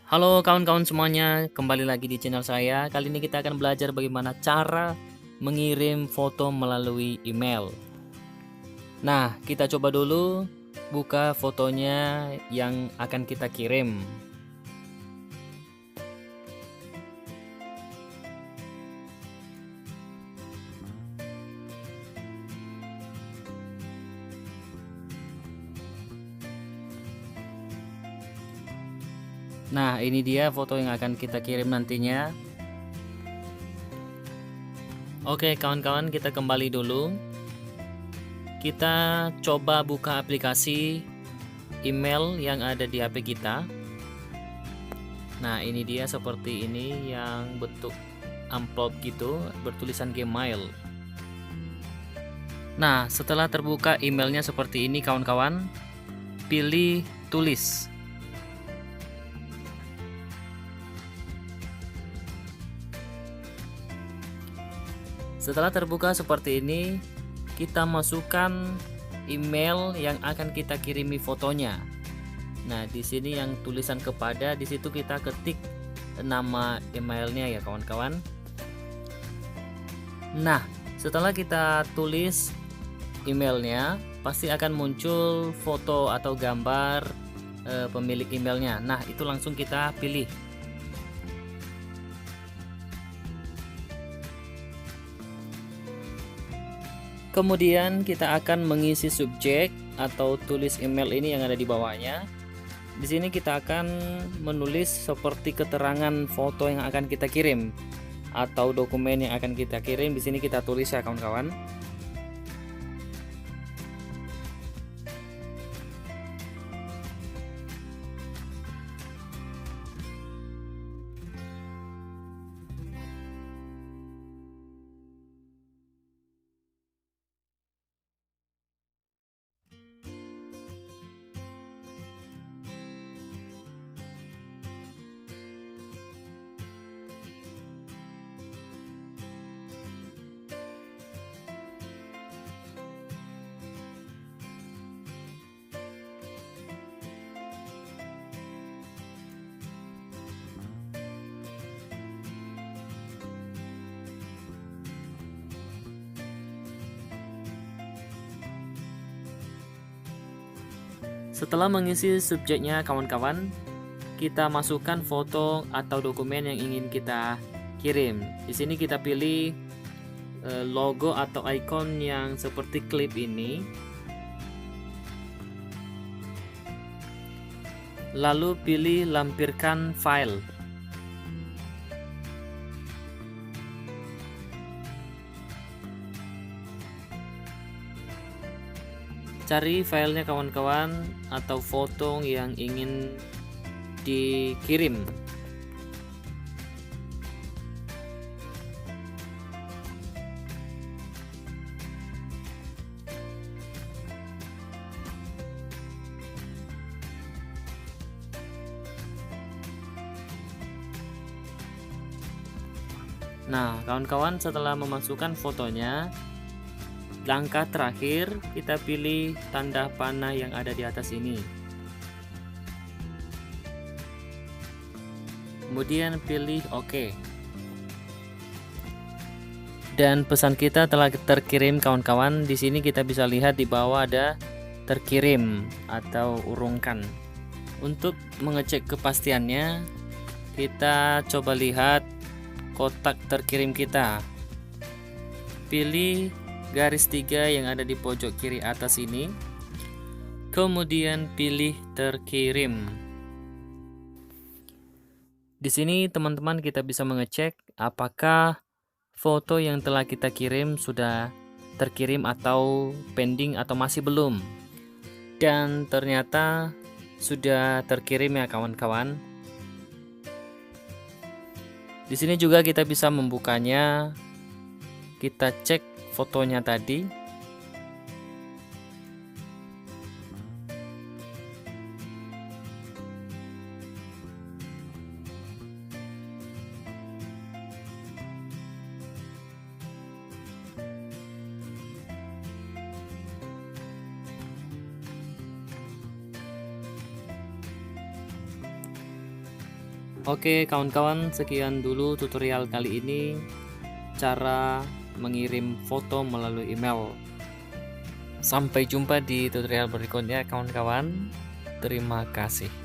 Halo kawan-kawan semuanya, kembali lagi di channel saya. Kali ini kita akan belajar bagaimana cara mengirim foto melalui email. Nah, kita coba dulu buka fotonya yang akan kita kirim. Nah, ini dia foto yang akan kita kirim nantinya. Oke, kawan-kawan, kita kembali dulu. Kita coba buka aplikasi email yang ada di HP kita. Nah, ini dia seperti ini yang bentuk amplop gitu, bertulisan Gmail. Nah, setelah terbuka emailnya seperti ini kawan-kawan, pilih tulis. Setelah terbuka seperti ini, kita masukkan email yang akan kita kirimi fotonya. Nah, di sini yang tulisan kepada, di situ kita ketik nama emailnya ya kawan-kawan. Nah, setelah kita tulis emailnya, pasti akan muncul foto atau gambar pemilik emailnya. Nah, itu langsung kita pilih. Kemudian kita akan mengisi subjek atau tulis email ini yang ada di bawahnya. Di sini kita akan menulis seperti keterangan foto yang akan kita kirim atau dokumen yang akan kita kirim. Di sini kita tulis ya kawan-kawan. Setelah mengisi subjeknya kawan-kawan, kita masukkan foto atau dokumen yang ingin kita kirim. Di sini kita pilih logo atau icon yang seperti klip ini. Lalu pilih lampirkan file. Cari filenya kawan-kawan atau foto yang ingin dikirim. Nah, kawan-kawan, setelah memasukkan fotonya, langkah terakhir kita pilih tanda panah yang ada di atas ini. Kemudian pilih OK. Dan pesan kita telah terkirim kawan-kawan. Di sini kita bisa lihat di bawah ada terkirim atau urungkan. Untuk mengecek kepastiannya, kita coba lihat kotak terkirim kita. Pilih garis 3 yang ada di pojok kiri atas ini. Kemudian pilih terkirim. Di sini teman-teman kita bisa mengecek apakah foto yang telah kita kirim sudah terkirim atau pending atau masih belum. Dan ternyata sudah terkirim ya kawan-kawan. Di sini juga kita bisa membukanya. Kita cek fotonya tadi. Oke kawan-kawan, sekian dulu tutorial kali ini cara mengirim foto melalui email. Sampai jumpa di tutorial berikutnya kawan-kawan. Terima kasih.